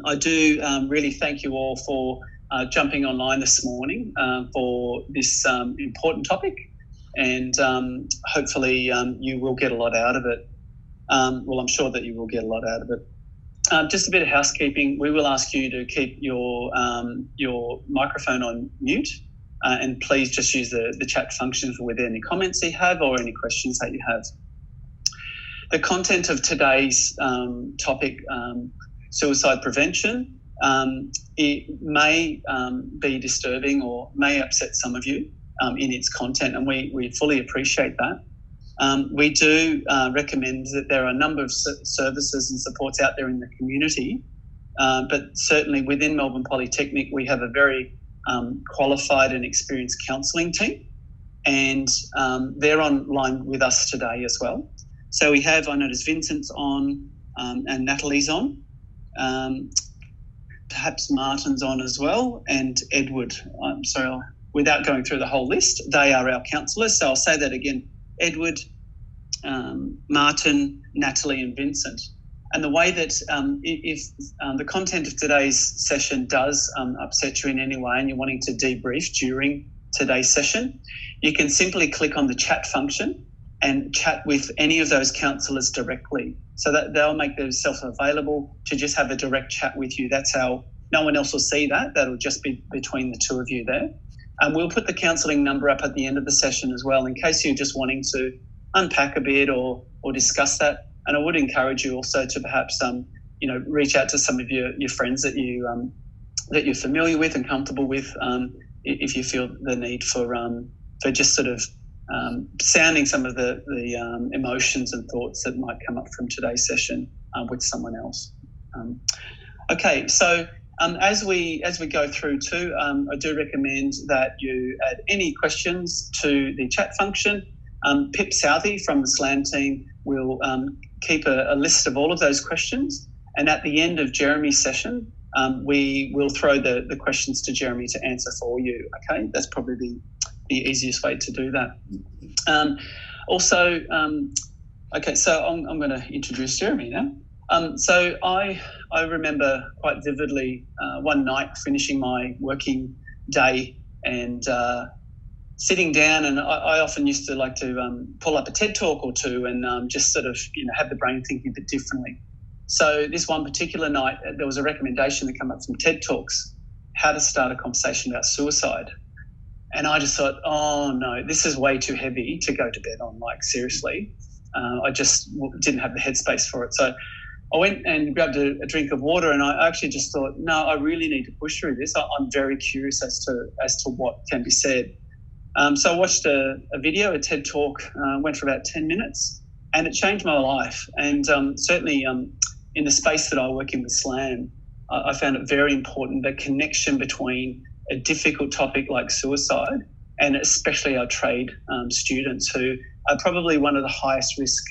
I do really thank you all for jumping online this morning for this important topic, and hopefully you will get a lot out of it. Well, I'm sure that you will get a lot out of it. Just a bit of housekeeping. We will ask you to keep your microphone on mute, and please just use the chat function with any comments you have or any questions that you have. The content of today's topic, suicide prevention, it may be disturbing or may upset some of you in its content, and we fully appreciate that. We do recommend that there are a number of services and supports out there in the community, but certainly within Melbourne Polytechnic we have a very qualified and experienced counselling team, and they're online with us today as well. So we have, I notice Vincent's on and Natalie's on, perhaps Martin's on as well, and Edward. I'm sorry, without going through the whole list, they are our counsellors. So I'll say that again: Edward, Martin, Natalie and Vincent. And the way that if the content of today's session does upset you in any way and you're wanting to debrief during today's session, you can simply click on the chat function and chat with any of those counsellors directly, so that they'll make themselves available to just have a direct chat with you. That's how no one else will see that. That'll just be between the two of you there. And we'll put the counselling number up at the end of the session as well, in case you're just wanting to unpack a bit or discuss that. And I would encourage you also to perhaps reach out to some of your friends that you're familiar with and comfortable with, if you feel the need for just sort of sounding some of the emotions and thoughts that might come up from today's session with someone else. Okay, so as we go through too, I do recommend that you add any questions to the chat function. Pip Southey from the SLAM team will keep a list of all of those questions, and at the end of Jeremy's session, we will throw the questions to Jeremy to answer for you. Okay, that's probably the easiest way to do that. Okay, so I'm going to introduce Jeremy now. So I remember quite vividly one night finishing my working day and sitting down, and I often used to like to pull up a TED talk or two and just sort of have the brain thinking a bit differently. So this one particular night, there was a recommendation that came up from TED Talks, how to start a conversation about suicide. And I just thought, oh no, this is way too heavy to go to bed on, like seriously. I just didn't have the headspace for it. So I went and grabbed a drink of water, and I actually just thought, no, I really need to push through this. I'm very curious as to what can be said. So I watched a video, a TED Talk, went for about 10 minutes, and it changed my life. And certainly in the space that I work in with SLAM, I found it very important, the connection between a difficult topic like suicide, and especially our trade students, who are probably one of the highest risk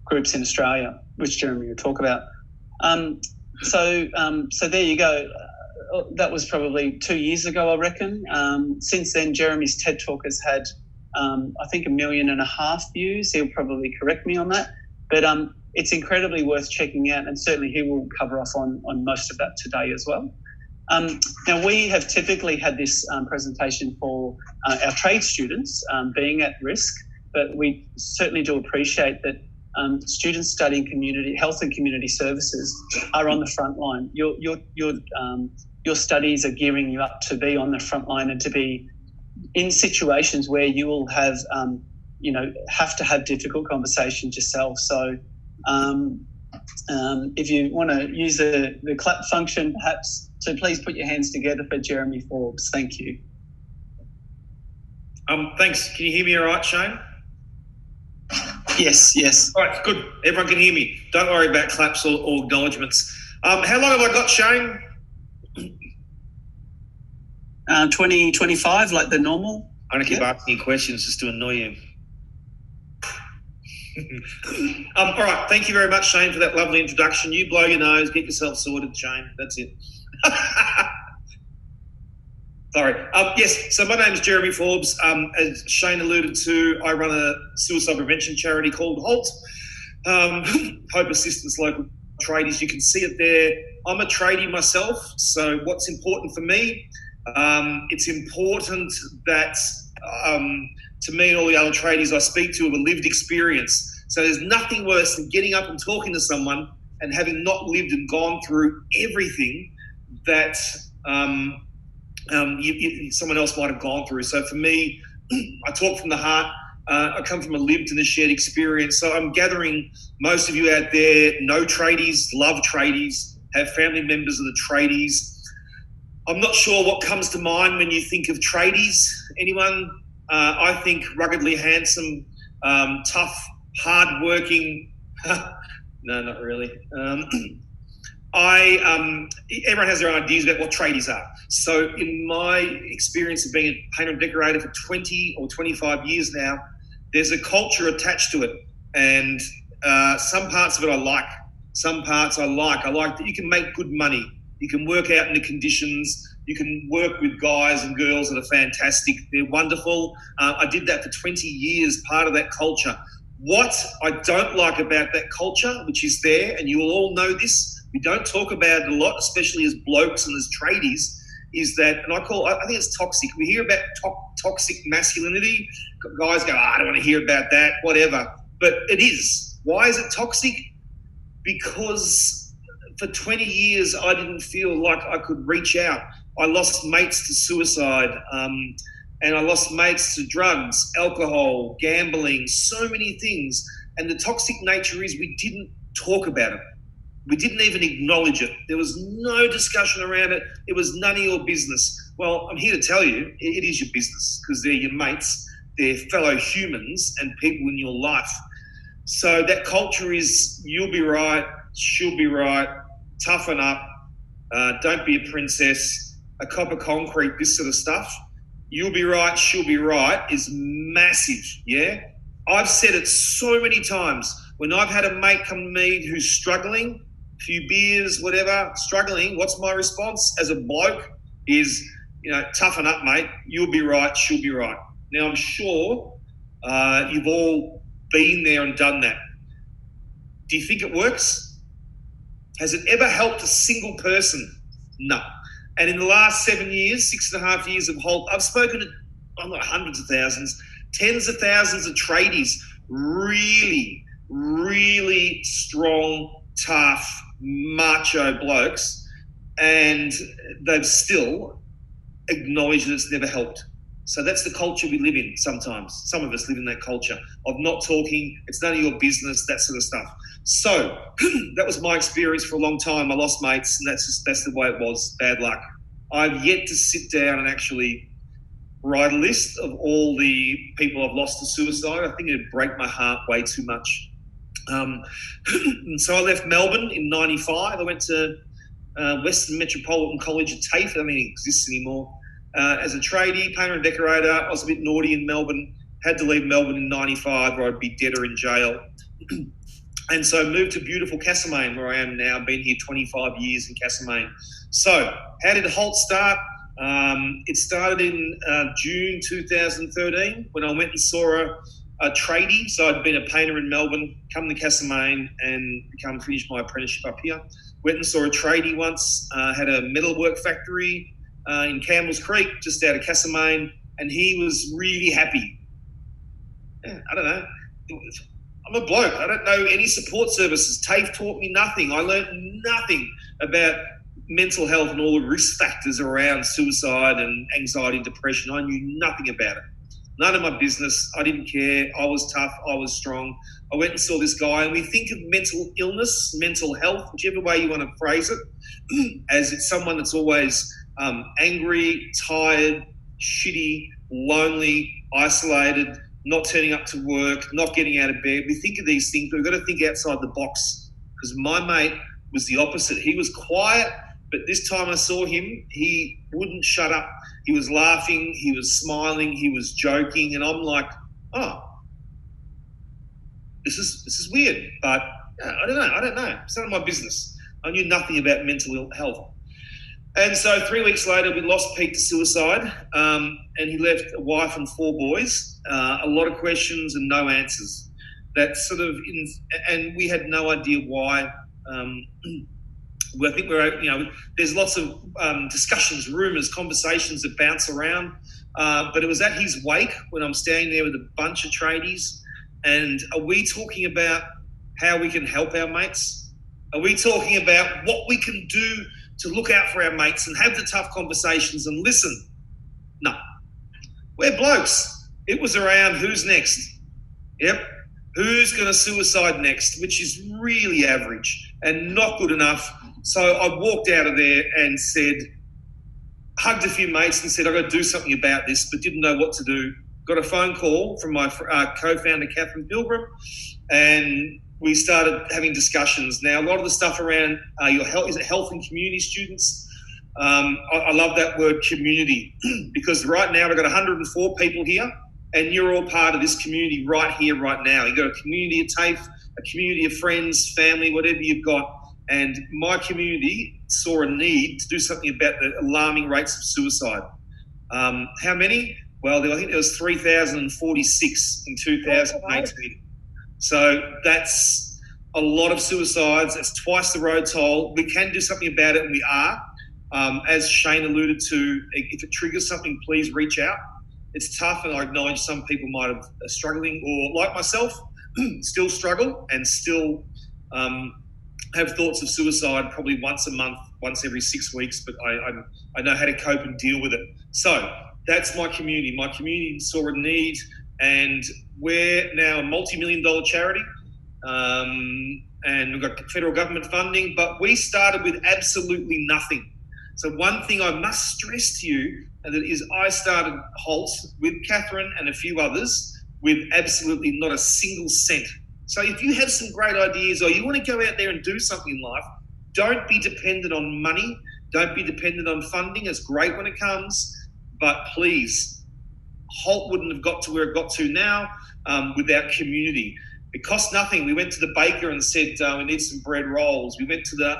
groups in Australia, which Jeremy will talk about. So there you go. That was probably 2 years ago, I reckon. Since then, Jeremy's TED Talk has had, I think, 1.5 million views. He'll probably correct me on that. But it's incredibly worth checking out, and certainly he will cover off on most of that today as well. Now, we have typically had this presentation for our trade students being at risk, but we certainly do appreciate that students studying community health and community services are on the front line. Your studies are gearing you up to be on the front line and to be in situations where you will have to have difficult conversations yourself. So if you want to use the clap function, perhaps, so please put your hands together for Jeremy Forbes. Thank you. Thanks. Can you hear me all right, Shane? Yes. All right, good. Everyone can hear me. Don't worry about claps or acknowledgements. How long have I got, Shane? 20, 25, like the normal. I'm going to keep asking you questions just to annoy you. All right, thank you very much, Shane, for that lovely introduction. You blow your nose, get yourself sorted, Shane. That's it. Sorry. Yes, so my name is Jeremy Forbes. As Shane alluded to, I run a suicide prevention charity called HALT, Hope Assistance Local Tradies. You can see it there. I'm a tradie myself, so what's important for me? It's important that to me and all the other tradies I speak to have a lived experience. So there's nothing worse than getting up and talking to someone and having not lived and gone through everything that someone else might have gone through. So for me, I talk from the heart. I come from a lived and a shared experience. So I'm gathering most of you out there know tradies, love tradies, have family members of the tradies. I'm not sure what comes to mind when you think of tradies. Anyone? I think ruggedly handsome, tough, hard-working. No, not really. Everyone has their own ideas about what tradies are. So in my experience of being a painter and decorator for 20 or 25 years now, there's a culture attached to it. And some parts of it I like. Some parts I like. I like that you can make good money. You can work out in the conditions. You can work with guys and girls that are fantastic. They're wonderful. I did that for 20 years, part of that culture. What I don't like about that culture, which is there, and you will all know this, we don't talk about it a lot, especially as blokes and as tradies, is that, and I think it's toxic. We hear about toxic masculinity. Guys go, I don't want to hear about that, whatever. But it is. Why is it toxic? Because for 20 years, I didn't feel like I could reach out. I lost mates to suicide, and I lost mates to drugs, alcohol, gambling, so many things. And the toxic nature is we didn't talk about it. We didn't even acknowledge it. There was no discussion around it. It was none of your business. Well, I'm here to tell you, it is your business because they're your mates, they're fellow humans and people in your life. So that culture is you'll be right, she'll be right, toughen up, don't be a princess, a copper concrete, this sort of stuff. You'll be right, she'll be right is massive, yeah? I've said it so many times. When I've had a mate come to me who's struggling, a few beers, whatever, struggling, what's my response as a bloke is, toughen up, mate. You'll be right, she'll be right. Now, I'm sure you've all been there and done that. Do you think it works? Has it ever helped a single person? No. And in the last 7 years, 6.5 years of HALT, I've spoken to hundreds of thousands, tens of thousands of tradies, really, really strong, tough, macho blokes, and they've still acknowledged that it's never helped. So that's the culture we live in sometimes. Some of us live in that culture of not talking, it's none of your business, that sort of stuff. So that was my experience for a long time. I lost mates, and that's the way it was, bad luck. I've yet to sit down and actually write a list of all the people I've lost to suicide. I think it'd break my heart way too much. So I left Melbourne in 95. I went to Western Metropolitan College at TAFE. I don't think it exists anymore. As a tradie, painter and decorator, I was a bit naughty in Melbourne. Had to leave Melbourne in 95 or I'd be dead or in jail. And so moved to beautiful Castlemaine, where I am now. Been here 25 years in Castlemaine. So how did HALT start? It started in June 2013 when I went and saw a tradie. So I'd been a painter in Melbourne, come to Castlemaine and finish my apprenticeship up here. Went and saw a tradie once, had a metalwork factory in Campbell's Creek, just out of Castlemaine, and he was really happy. Yeah, I don't know. I'm a bloke. I don't know any support services. TAFE taught me nothing. I learned nothing about mental health and all the risk factors around suicide and anxiety and depression. I knew nothing about it. None of my business. I didn't care. I was tough. I was strong. I went and saw this guy, and we think of mental illness, mental health, whichever way you want to phrase it, as it's someone that's always angry, tired, shitty, lonely, isolated, not turning up to work, not getting out of bed. We think of these things, but we've got to think outside the box, because my mate was the opposite. He was quiet, but this time I saw him, he wouldn't shut up. He was laughing, he was smiling, he was joking, and I'm like, oh, this is weird, but I don't know. It's none of my business. I knew nothing about mental health. And so 3 weeks later, we lost Pete to suicide, and he left a wife and 4 boys, a lot of questions and no answers. That sort of, and we had no idea why. I think there's lots of discussions, rumours, conversations that bounce around. But it was at his wake when I'm standing there with a bunch of tradies. And are we talking about how we can help our mates? Are we talking about what we can do to look out for our mates and have the tough conversations and listen? No. We're blokes. It was around who's next. Yep. Who's going to suicide next, which is really average and not good enough. So I walked out of there and hugged a few mates and said, I've got to do something about this, but didn't know what to do. Got a phone call from my co-founder, Catherine Pilgrim, and we started having discussions. Now, a lot of the stuff around your health, is it health and community students? I love that word community because right now we've got 104 people here and you're all part of this community right here, right now. You've got a community of TAFE, a community of friends, family, whatever you've got. And my community saw a need to do something about the alarming rates of suicide. How many? Well, I think there was 3,046 in 2018. So that's a lot of suicides. It's twice the road toll. We can do something about it, and we are. As Shane alluded to, if it triggers something, please reach out. It's tough, and I acknowledge some people might have struggling, or like myself, still struggle and still have thoughts of suicide probably once a month, once every 6 weeks, but I know how to cope and deal with it. So that's my community. My community saw a need, and we're now a multi-million-dollar charity, and we've got federal government funding, but we started with absolutely nothing. So one thing I must stress to you is I started HALT with Catherine and a few others with absolutely not a single cent. So if you have some great ideas or you want to go out there and do something in life, don't be dependent on money. Don't be dependent on funding. It's great when it comes, but please, HALT wouldn't have got to where it got to now without community. It cost nothing. We went to the baker and said, we need some bread rolls. We went to the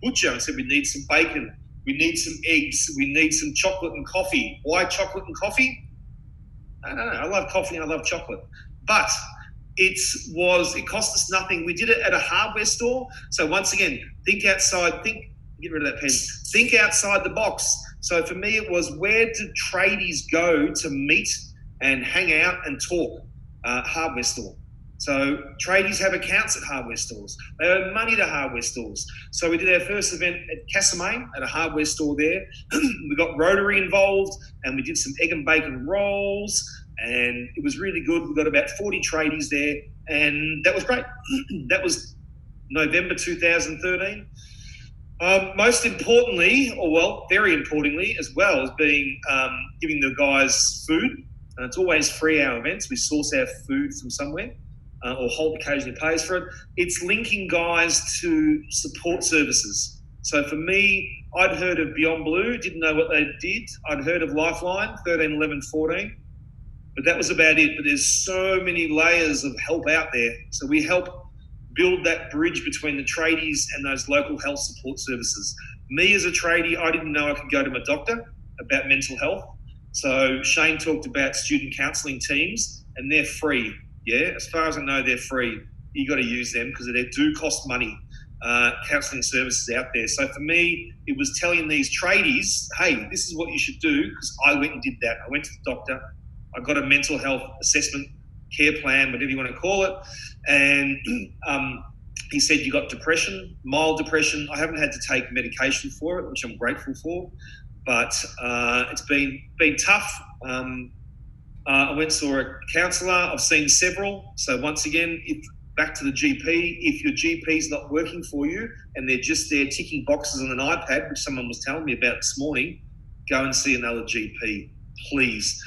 butcher and said, we need some bacon. We need some eggs. We need some chocolate and coffee. Why chocolate and coffee? I don't know. I love coffee and I love chocolate. But it cost us nothing. We did it at a hardware store. So once again, get rid of that pen. Think outside the box. So for me, it was, where do tradies go to meet and hang out and talk? Hardware store. So tradies have accounts at hardware stores. They owe money to hardware stores. So we did our first event at Castlemaine at a hardware store there. We got Rotary involved and we did some egg and bacon rolls, and it was really good. We got about 40 tradies there, and that was great. That was November 2013. Most importantly, very importantly as well, is giving the guys food. It's always free, our events. We source our food from somewhere. Or HALT occasionally pays for it. It's linking guys to support services. So for me, I'd heard of Beyond Blue, didn't know what they did. I'd heard of Lifeline, 13, 11, 14, but that was about it. But there's so many layers of help out there. So we help build that bridge between the tradies and those local health support services. Me as a tradie, I didn't know I could go to my doctor about mental health. So Shane talked about student counselling teams, and they're free. Yeah, as far as I know, they're free. You got to use them because they do cost money. Counselling services out there. So for me, it was telling these tradies, hey, this is what you should do, because I went and did that. I went to the doctor. I got a mental health assessment, care plan, whatever you want to call it. And he said, you got depression, mild depression. I haven't had to take medication for it, which I'm grateful for. But it's been tough. I went and saw a counsellor. I've seen several. So once again, back to the GP, if your GP's not working for you and they're just there ticking boxes on an iPad, which someone was telling me about this morning, go and see another GP, please.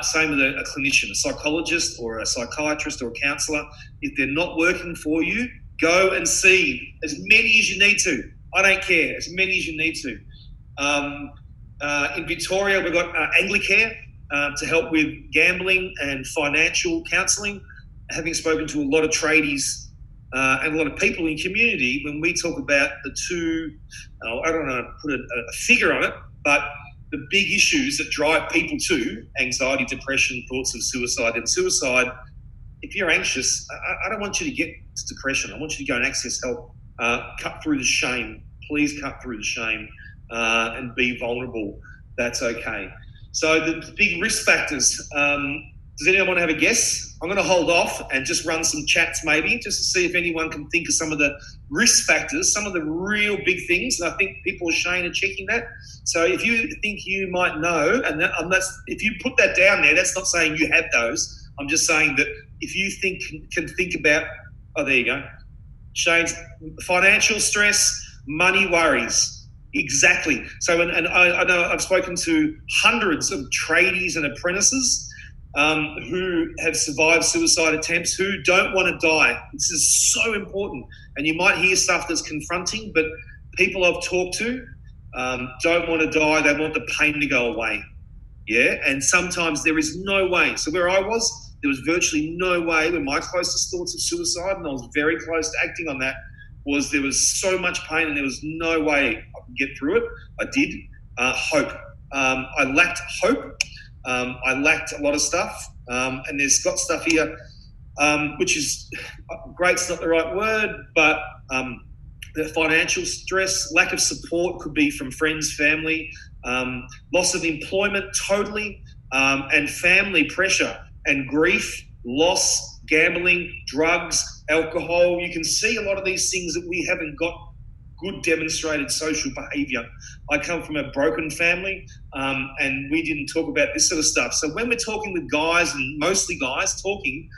Same with a clinician, a psychologist or a psychiatrist or a counsellor. If they're not working for you, go and see as many as you need to. I don't care, as many as you need to. In Victoria, we've got Anglicare, to help with gambling and financial counselling. Having spoken to a lot of tradies and a lot of people in community, when we talk about the two, I don't know how to put a figure on it, but the big issues that drive people to anxiety, depression, thoughts of suicide. And suicide, if you're anxious, I don't want you to get to depression. I want you to go and access help. cut through the shame. Please cut through the shame and be vulnerable. That's okay. So the big risk factors. Does anyone want to have a guess? I'm going to hold off and just run some chats maybe, just to see if anyone can think of some of the risk factors, some of the real big things. And I think people, Shane, are checking that. So if you think you might know, and if you put that down there, that's not saying you have those. I'm just saying that if you can think about, oh, there you go. Shane's financial stress, money worries. Exactly. So, and I know I've spoken to hundreds of tradies and apprentices who have survived suicide attempts, who don't want to die. This is so important. And you might hear stuff that's confronting, but people I've talked to don't want to die. They want the pain to go away. Yeah. And sometimes there is no way. So where I was, there was virtually no way. When my closest thoughts of suicide, and I was very close to acting on that, was there was so much pain and there was no way I could get through it. I did. Hope. I lacked hope. I lacked a lot of stuff, and there's got stuff here, which is great's not the right word, but the financial stress, lack of support could be from friends, family, loss of employment totally, and family pressure and grief, loss, gambling, drugs, alcohol. You can see a lot of these things that we haven't got good demonstrated social behaviour. I come from a broken family, and we didn't talk about this sort of stuff. So when we're talking with guys, and mostly guys talking,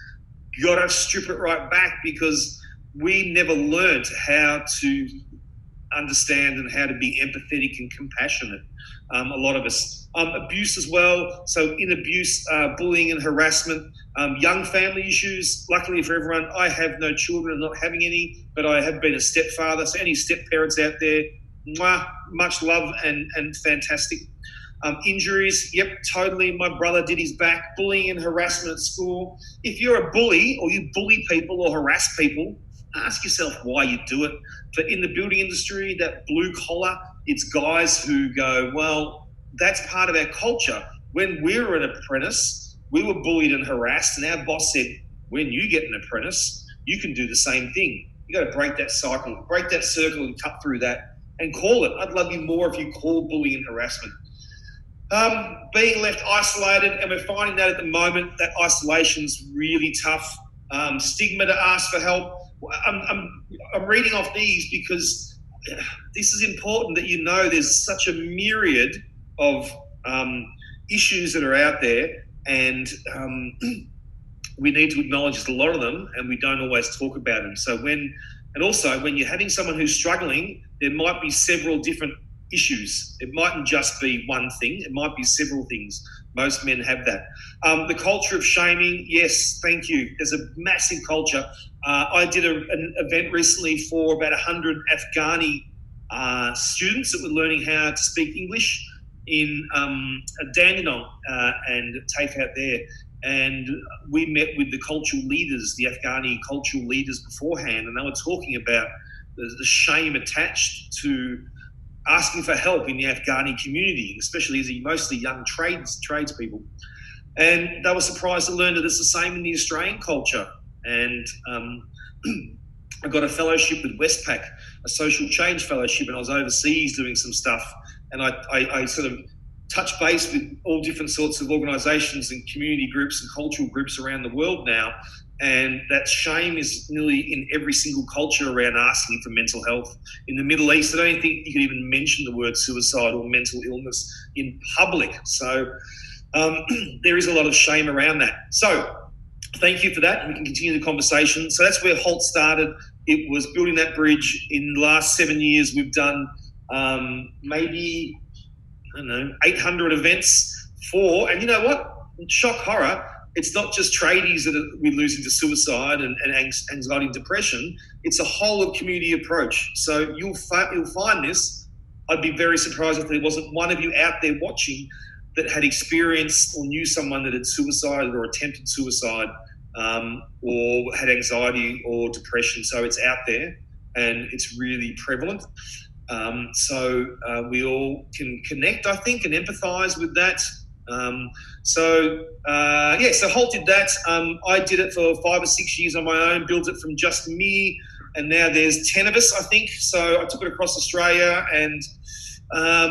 you got to strip it right back, because we never learned how to understand and how to be empathetic and compassionate. A lot of us. Abuse as well. So in abuse, bullying and harassment, young family issues. Luckily for everyone, I have no children and not having any, but I have been a stepfather. So any step parents out there, much love and fantastic. Injuries, yep, totally. My brother did his back. Bullying and harassment at school. If you're a bully or you bully people or harass people, ask yourself why you do it. But in the building industry, that blue collar, it's guys who go, well, that's part of our culture. When we were an apprentice, we were bullied and harassed, and our boss said, when you get an apprentice, you can do the same thing. You got to break that cycle, break that circle and cut through that and call it. I'd love you more if you call bullying and harassment. Being left isolated, and we're finding that at the moment, that isolation's really tough. Stigma to ask for help. I'm reading off these because this is important that you know there's such a myriad of issues that are out there, and we need to acknowledge there's a lot of them, and we don't always talk about them. So when you're having someone who's struggling, there might be several different issues. It mightn't just be one thing. It might be several things. Most men have that. The culture of shaming, yes, thank you. There's a massive culture. I did an event recently for about 100 Afghani students that were learning how to speak English in Dandenong and TAFE out there. And we met with the cultural leaders, the Afghani cultural leaders beforehand, and they were talking about the shame attached to asking for help in the Afghani community, especially as mostly young tradespeople. And they were surprised to learn that it's the same in the Australian culture. And I got a fellowship with Westpac, a social change fellowship, and I was overseas doing some stuff. And I sort of touched base with all different sorts of organisations and community groups and cultural groups around the world now. And that shame is nearly in every single culture around asking for mental health. In the Middle East, I don't think you can even mention the word suicide or mental illness in public. So there is a lot of shame around that. So thank you for that. We can continue the conversation. So that's where HALT started. It was building that bridge. In the last 7 years, we've done maybe, 800 events and you know what? Shock horror. It's not just tradies that we're losing to suicide and anxiety and depression. It's a whole of community approach. So you'll find this. I'd be very surprised if there wasn't one of you out there watching that had experienced or knew someone that had suicided or attempted suicide or had anxiety or depression. So it's out there and it's really prevalent. So we all can connect, I think, and empathise with that. So HALT did that. I did it for 5 or 6 years on my own, built it from just me and now there's 10 of us, I think. So I took it across Australia, and I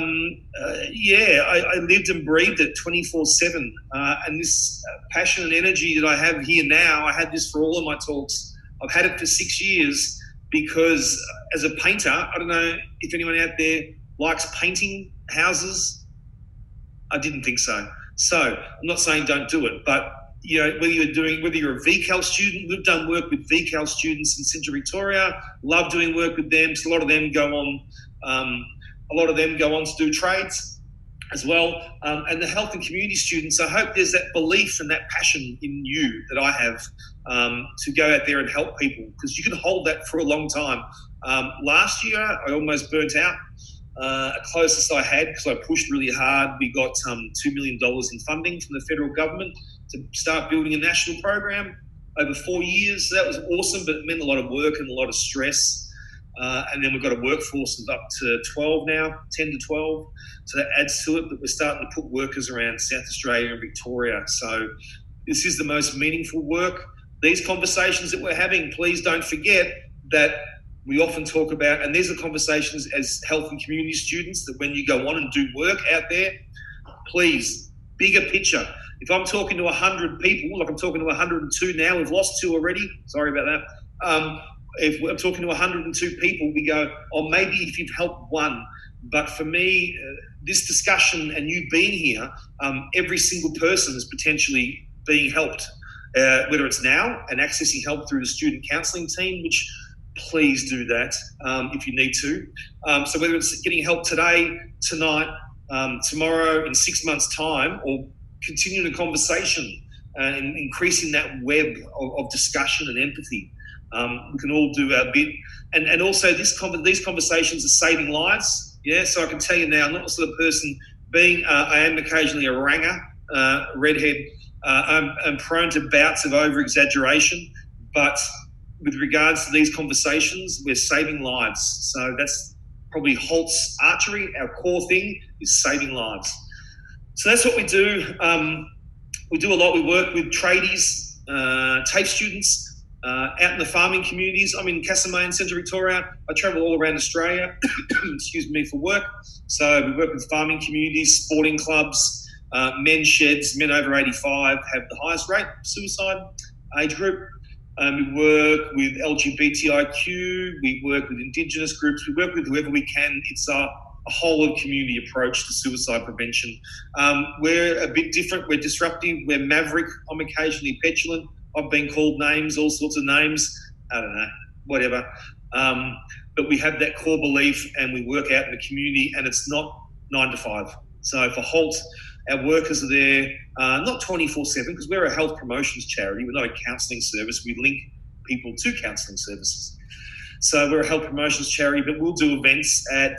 lived and breathed it 24/7. And this passion and energy that I have here now, I had this for all of my talks. I've had it for 6 years because as a painter, I don't know if anyone out there likes painting houses. I didn't think so. So I'm not saying don't do it, but whether you're a VCAL student, we've done work with VCAL students in Central Victoria. Love doing work with them. So a lot of them go on to do trades as well. And the health and community students, I hope there's that belief and that passion in you that I have to go out there and help people, because you can hold that for a long time. Last year, I almost burnt out. Closest I had, because I pushed really hard, we got $2 million in funding from the federal government to start building a national program over 4 years. So that was awesome, but it meant a lot of work and a lot of stress. And then we've got a workforce of up to 12 now, 10 to 12. So that adds to it, but we're starting to put workers around South Australia and Victoria. So this is the most meaningful work. These conversations that we're having, please don't forget that we often talk about, and these are conversations as health and community students, that when you go on and do work out there, please, bigger picture. If I'm talking to 100 people, like I'm talking to 102 now, we've lost 2 already, sorry about that. If I'm talking to 102 people, we go, oh, maybe if you've helped 1. But for me, this discussion and you being here, every single person is potentially being helped, whether it's now and accessing help through the student counselling team, which please do that if you need to. So whether it's getting help today, tonight, tomorrow, in 6 months' time, or continuing a conversation and increasing that web of discussion and empathy. We can all do our bit. And also these conversations are saving lives. Yeah, so I can tell you now, I'm not the sort of person I am occasionally a ranger, redhead. I'm prone to bouts of over-exaggeration, but with regards to these conversations, we're saving lives. So that's probably HALT's archery. Our core thing is saving lives. So that's what we do. We do a lot. We work with tradies, TAFE students, out in the farming communities. I'm in Castlemaine, Central Victoria. I travel all around Australia, for work. So we work with farming communities, sporting clubs, men's sheds. Men over 85 have the highest rate of suicide age group. We work with LGBTIQ. We work with Indigenous groups. We work with whoever we can. It's a whole of community approach to suicide prevention. We're a bit different. We're disruptive. We're maverick. I'm occasionally petulant. I've been called names, all sorts of names. I don't know, whatever. But we have that core belief, and we work out in the community, and it's not 9 to 5. So for HALT, our workers are there, not 24/7, because we're a health promotions charity. We're not a counselling service. We link people to counselling services. So we're a health promotions charity, but we'll do events at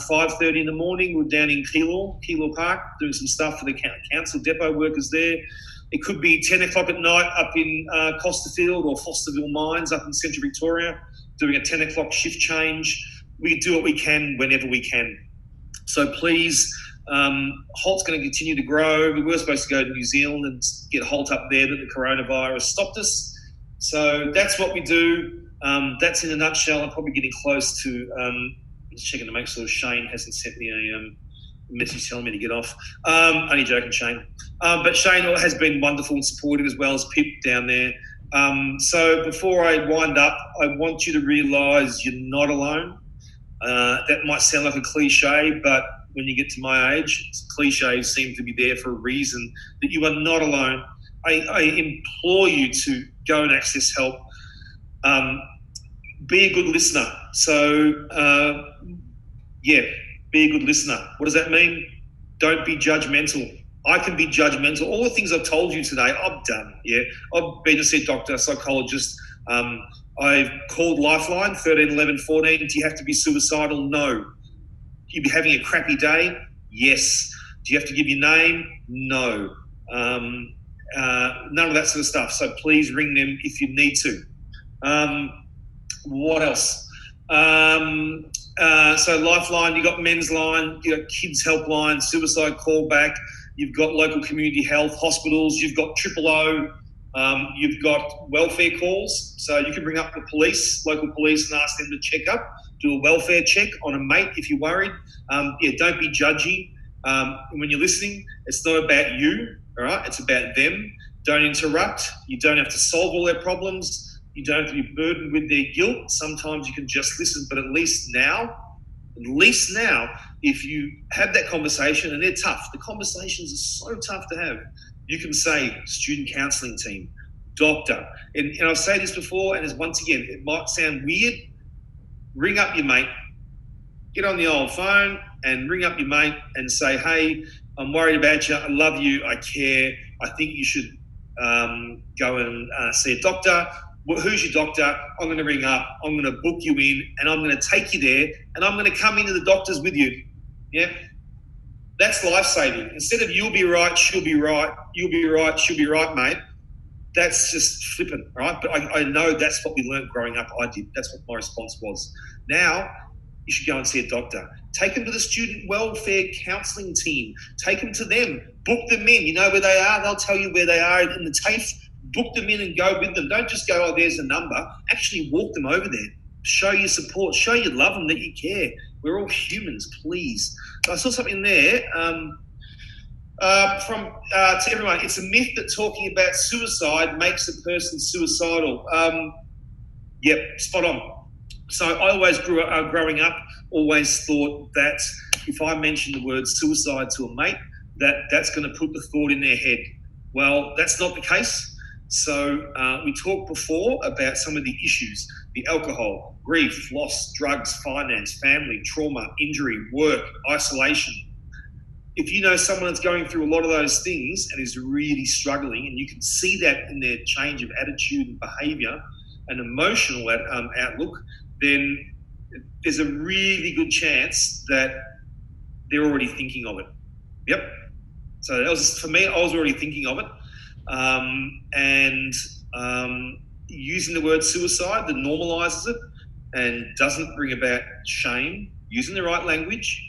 5:30 in the morning. We're down in Keilor Park, doing some stuff for the council depot workers there. It could be 10 o'clock at night up in Costerfield or Fosterville Mines up in Central Victoria, doing a 10 o'clock shift change. We do what we can whenever we can. So please, HALT's going to continue to grow. We were supposed to go to New Zealand and get HALT up there, but the coronavirus stopped us. So that's what we do. That's in a nutshell. I'm probably getting close to just checking to make sure Shane hasn't sent me a message telling me to get off. Only joking, Shane. But Shane has been wonderful and supportive, as well as Pip down there. So before I wind up, I want you to realise you're not alone. That might sound like a cliche, but when you get to my age, cliches seem to be there for a reason, that you are not alone. I implore you to go and access help. Be a good listener. So, be a good listener. What does that mean? Don't be judgmental. I can be judgmental. All the things I've told you today, I've done. Yeah, I've been to see a doctor, psychologist. I've called Lifeline, 13, 11, 14. Do you have to be suicidal? No. You be having a crappy day? Yes. Do you have to give your name? No. None of that sort of stuff. So please ring them if you need to. What else? So Lifeline, you've got Men's Line, you've got Kids Helpline, Suicide Callback, you've got local community health, hospitals, you've got 000, You've got welfare calls, so you can bring up the police, local police, and ask them to check up, do a welfare check on a mate if you're worried. Don't be judgy. When you're listening, it's not about you, all right? It's about them. Don't interrupt. You don't have to solve all their problems. You don't have to be burdened with their guilt. Sometimes you can just listen, but at least now, if you have that conversation, and they're tough, the conversations are so tough to have, you can say student counselling team, doctor. And I've said this before, and once again, it might sound weird. Ring up your mate, get on the old phone and ring up your mate and say, hey, I'm worried about you. I love you. I care. I think you should go and see a doctor. Well, who's your doctor? I'm going to ring up. I'm going to book you in, and I'm going to take you there, and I'm going to come into the doctors with you. Yeah, that's life-saving. Instead of you'll be right, she'll be right, you'll be right, she'll be right, mate. That's just flippant, right? But I know that's what we learned growing up. I did. That's what my response was. Now, you should go and see a doctor. Take them to the student welfare counselling team. Take them to them. Book them in. You know where they are? They'll tell you where they are in the TAFE. Book them in and go with them. Don't just go, oh, there's a number. Actually walk them over there. Show your support. Show you love them, that you care. We're all humans, please. I saw something there to everyone. It's a myth that talking about suicide makes a person suicidal. Yep, spot on. So I always growing up, always thought that if I mention the word suicide to a mate, that's going to put the thought in their head. Well, that's not the case. So we talked before about some of the issues: the alcohol, grief, loss, drugs, finance, family, trauma, injury, work, isolation. If you know someone that's going through a lot of those things and is really struggling, and you can see that in their change of attitude and behaviour and emotional outlook, then there's a really good chance that they're already thinking of it. Yep. So that was, for me, I was already thinking of it. Using the word suicide that normalises it and doesn't bring about shame, using the right language,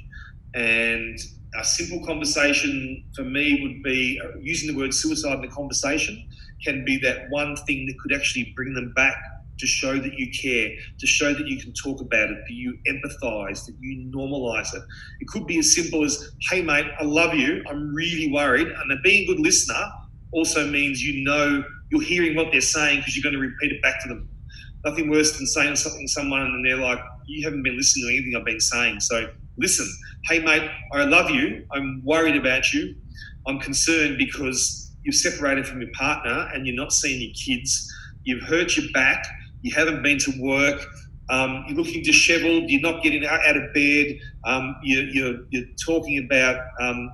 and a simple conversation for me would be using the word suicide in the conversation can be that one thing that could actually bring them back to show that you care, to show that you can talk about it, that you empathise, that you normalise it. It could be as simple as, hey mate, I love you, I'm really worried. And then being a good listener also means you know you're hearing what they're saying because you're going to repeat it back to them. Nothing worse than saying something to someone and they're like, you haven't been listening to anything I've been saying. So listen, hey mate, I love you, I'm worried about you, I'm concerned because you've separated from your partner and you're not seeing your kids, you've hurt your back, you haven't been to work, you're looking dishevelled, you're not getting out of bed, you're talking about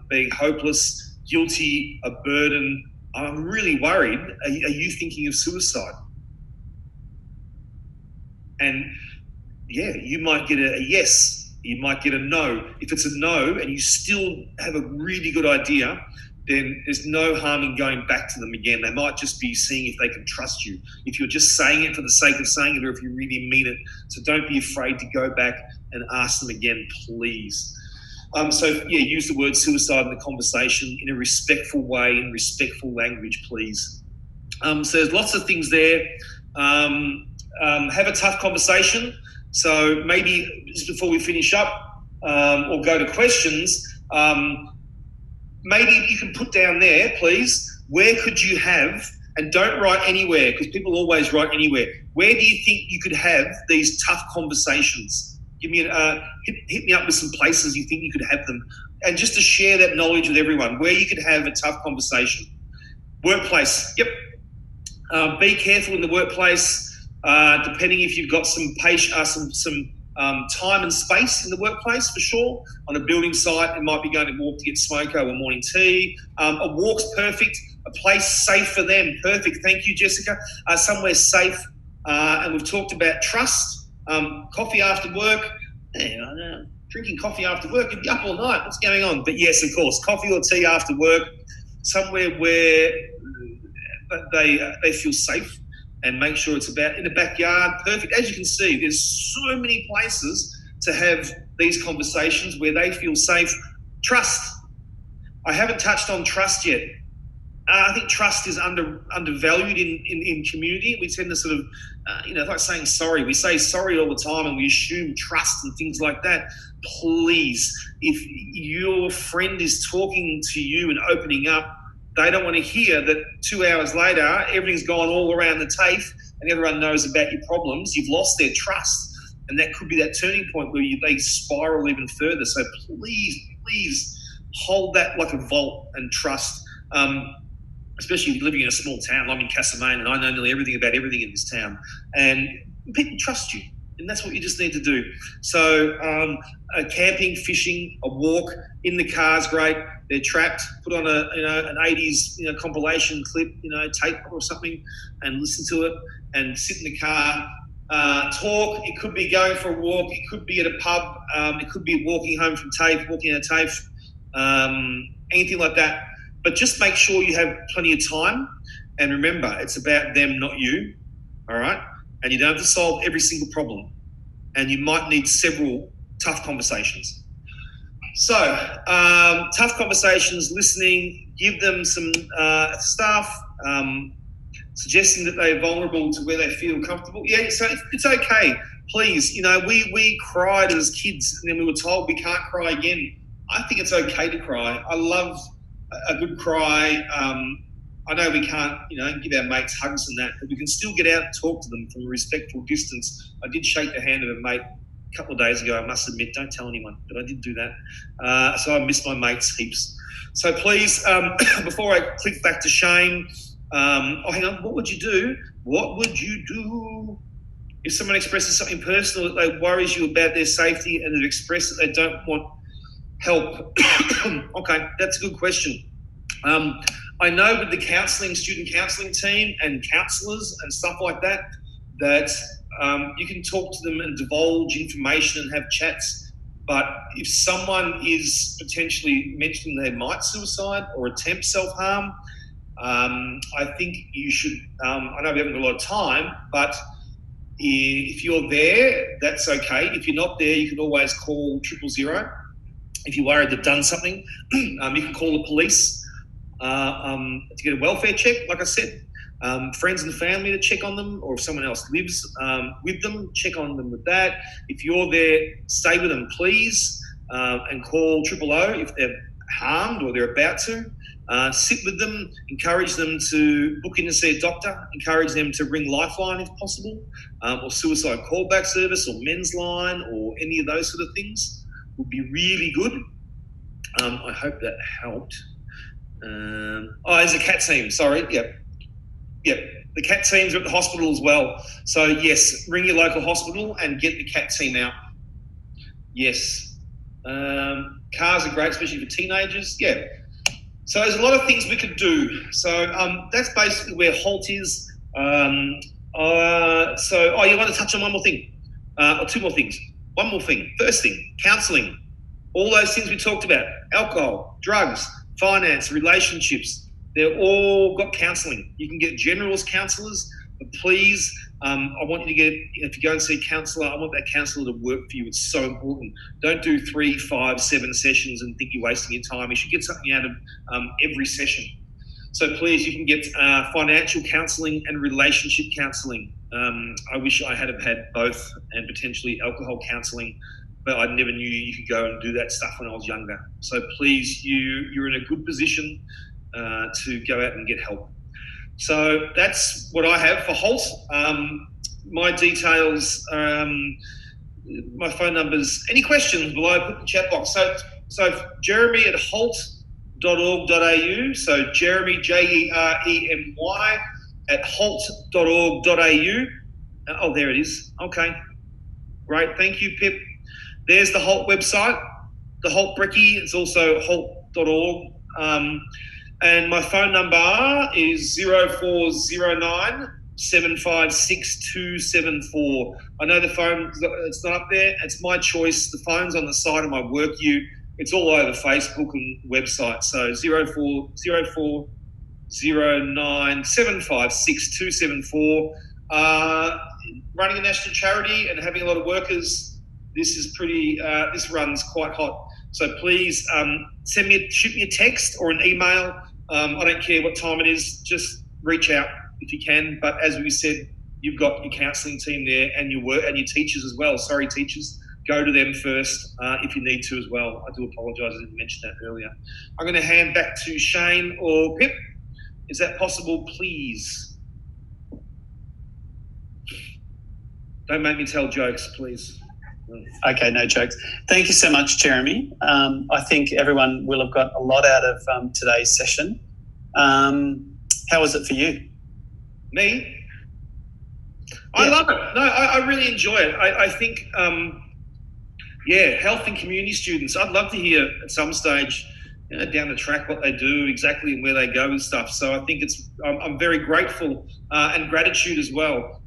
being hopeless, guilty, a burden. I'm really worried. Are you thinking of suicide? And yeah, you might get a yes, you might get a no. If it's a no and you still have a really good idea, then there's no harm in going back to them again. They might just be seeing if they can trust you, if you're just saying it for the sake of saying it, or if you really mean it. So don't be afraid to go back and ask them again, please. Use the word suicide in the conversation in a respectful way, in respectful language, please. So there's lots of things there. Have a tough conversation. So maybe just before we finish up or go to questions, maybe you can put down there, please, where could you have, and don't write anywhere because people always write anywhere. Where do you think you could have these tough conversations? Give me hit me up with some places you think you could have them, and just to share that knowledge with everyone, where you could have a tough conversation. Workplace, yep. Be careful in the workplace. Depending if you've got some time and space in the workplace, for sure. On a building site, it might be going to walk to get smoko or morning tea. A walk's perfect. A place safe for them, perfect. Thank you, Jessica. Somewhere safe. And we've talked about trust. Coffee after work. Drinking coffee after work, you'd be up all night. What's going on? But yes, of course, coffee or tea after work. Somewhere where they feel safe. And make sure it's about in the backyard. Perfect. As you can see, there's so many places to have these conversations where they feel safe. Trust. I haven't touched on trust yet. I think trust is undervalued in community. We tend to sort of, it's like saying sorry. We say sorry all the time and we assume trust and things like that. Please, if your friend is talking to you and opening up, they don't want to hear that 2 hours later, everything's gone all around the TAFE and everyone knows about your problems. You've lost their trust. And that could be that turning point where they spiral even further. So please hold that like a vault and trust. Especially if you're living in a small town. I'm in Castlemaine and I know nearly everything about everything in this town. And people trust you. And that's what you just need to do. So camping, fishing, a walk in the car's great. They're trapped. Put on an 80s compilation clip, tape or something, and listen to it. And sit in the car, talk. It could be going for a walk. It could be at a pub. It could be walking home from TAFE, walking out of TAFE, anything like that. But just make sure you have plenty of time. And remember, it's about them, not you. All right? And you don't have to solve every single problem. And you might need several tough conversations. So, tough conversations, listening, give them some stuff, suggesting that they're vulnerable to where they feel comfortable. Yeah, so it's okay. Please, we cried as kids and then we were told we can't cry again. I think it's okay to cry. I love a good cry. I know we can't, give our mates hugs and that, but we can still get out and talk to them from a respectful distance. I did shake the hand of a mate a couple of days ago. I must admit, don't tell anyone, but I did do that. So I miss my mates heaps. So please, before I click back to Shane, hang on. What would you do? What would you do if someone expresses something personal that worries you about their safety and they've expressed that they don't want help? Okay, that's a good question. I know with the student counselling team and counsellors and stuff like that, that you can talk to them and divulge information and have chats. But if someone is potentially mentioning they might suicide or attempt self-harm, I think you should, I know we haven't got a lot of time, but if you're there, that's okay. If you're not there, you can always call 000. If you're worried they've done something, you can call the police to get a welfare check, like I said. Friends and family to check on them, or if someone else lives with them, check on them with that. If you're there, stay with them, please, and call 000 if they're harmed or they're about to. Sit with them, encourage them to book in to see a doctor, encourage them to ring Lifeline if possible, or suicide callback service or men's line or any of those sort of things would be really good. I hope that helped. There's a CAT team, sorry. Yep. The CAT teams are at the hospital as well. So yes, ring your local hospital and get the CAT team out. Yes. Cars are great, especially for teenagers. Yeah. So there's a lot of things we could do. So that's basically where HALT is. You want to touch on one more thing? Or two more things. One more thing. First thing, counselling. All those things we talked about, alcohol, drugs, finance, relationships, they're all got counselling. You can get generalist counsellors, but please, I want you to get, if you go and see a counsellor, I want that counsellor to work for you. It's so important. Don't do 3, 5, 7 sessions and think you're wasting your time. You should get something out of every session. So please, you can get financial counselling and relationship counselling. I wish I had both, and potentially alcohol counselling, but I never knew you could go and do that stuff when I was younger. So please, you're in a good position to go out and get help. So that's what I have for HALT. My details, my phone numbers, any questions below, put in the chat box. So Jeremy at halt.org.au. So Jeremy, Jeremy at halt.org.au. Oh, there it is. Okay. Great. Thank you, Pip. There's the HALT website. The HALT Brekkie is also halt.org. And my phone number is 0409 756 274. I know the phone, it's not up there. It's my choice. The phone's on the side of my work ute. It's all over Facebook and website. So 0409 756 274. Running a national charity and having a lot of workers, this is pretty, this runs quite hot. So please shoot me a text or an email I don't care what time it is, just reach out if you can. But as we said, you've got your counselling team there and your teachers as well. Sorry, teachers. Go to them first if you need to as well. I do apologise, I didn't mention that earlier. I'm going to hand back to Shane or Pip. Is that possible, please? Don't make me tell jokes, please. Okay, no jokes. Thank you so much, Jeremy. I think everyone will have got a lot out of today's session. How was it for you? Me? I love it. No, I really enjoy it. I think, health and community students, I'd love to hear at some stage down the track what they do exactly and where they go and stuff. So I think I'm very grateful and gratitude as well.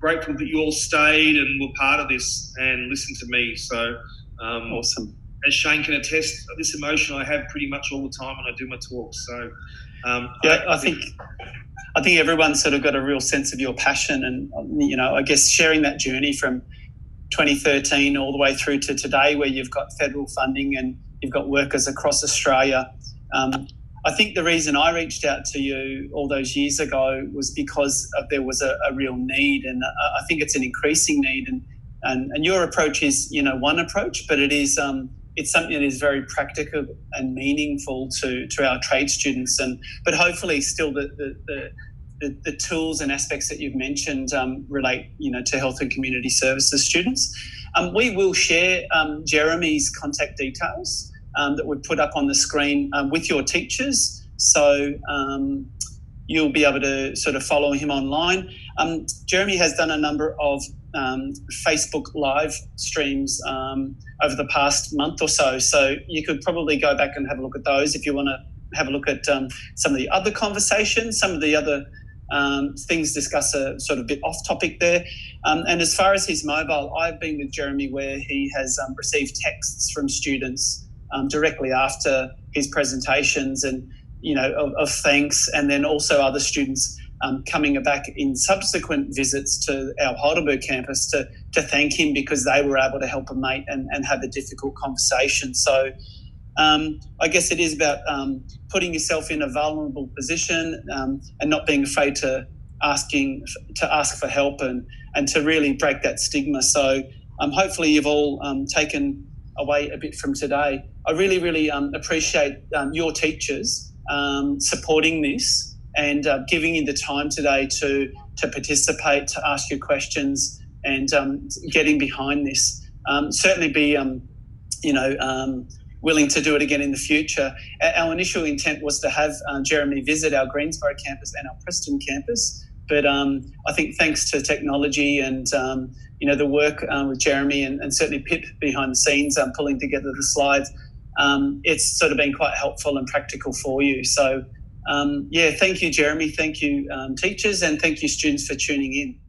Grateful that you all stayed and were part of this and listened to me. So awesome. As Shane can attest, this emotion I have pretty much all the time when I do my talks. So I think everyone's sort of got a real sense of your passion, and I guess sharing that journey from 2013 all the way through to today, where you've got federal funding and you've got workers across Australia. I think the reason I reached out to you all those years ago was because there was a real need, and I think it's an increasing need. And your approach is, one approach, but it's something that is very practical and meaningful to our trade students. But hopefully, still the tools and aspects that you've mentioned relate, to health and community services students. We will share Jeremy's contact details that we've put up on the screen with your teachers. So you'll be able to sort of follow him online. Jeremy has done a number of Facebook live streams over the past month or so. So you could probably go back and have a look at those if you want to have a look at some of the other conversations, some of the other things discussed are sort of a bit off topic there. And as far as his mobile, I've been with Jeremy where he has received texts from students directly after his presentations and, of thanks, and then also other students coming back in subsequent visits to our Heidelberg campus to thank him because they were able to help a mate and have a difficult conversation. So I guess it is about putting yourself in a vulnerable position and not being afraid to ask for help and to really break that stigma. So hopefully you've all taken away a bit from today. I really, really appreciate your teachers supporting this and giving you the time today to participate, to ask your questions and getting behind this. Certainly be, willing to do it again in the future. Our initial intent was to have Jeremy visit our Greensboro campus and our Preston campus, but I think thanks to technology and the work with Jeremy and certainly Pip behind the scenes pulling together the slides, it's sort of been quite helpful and practical for you. So thank you, Jeremy. Thank you, teachers, and thank you, students, for tuning in.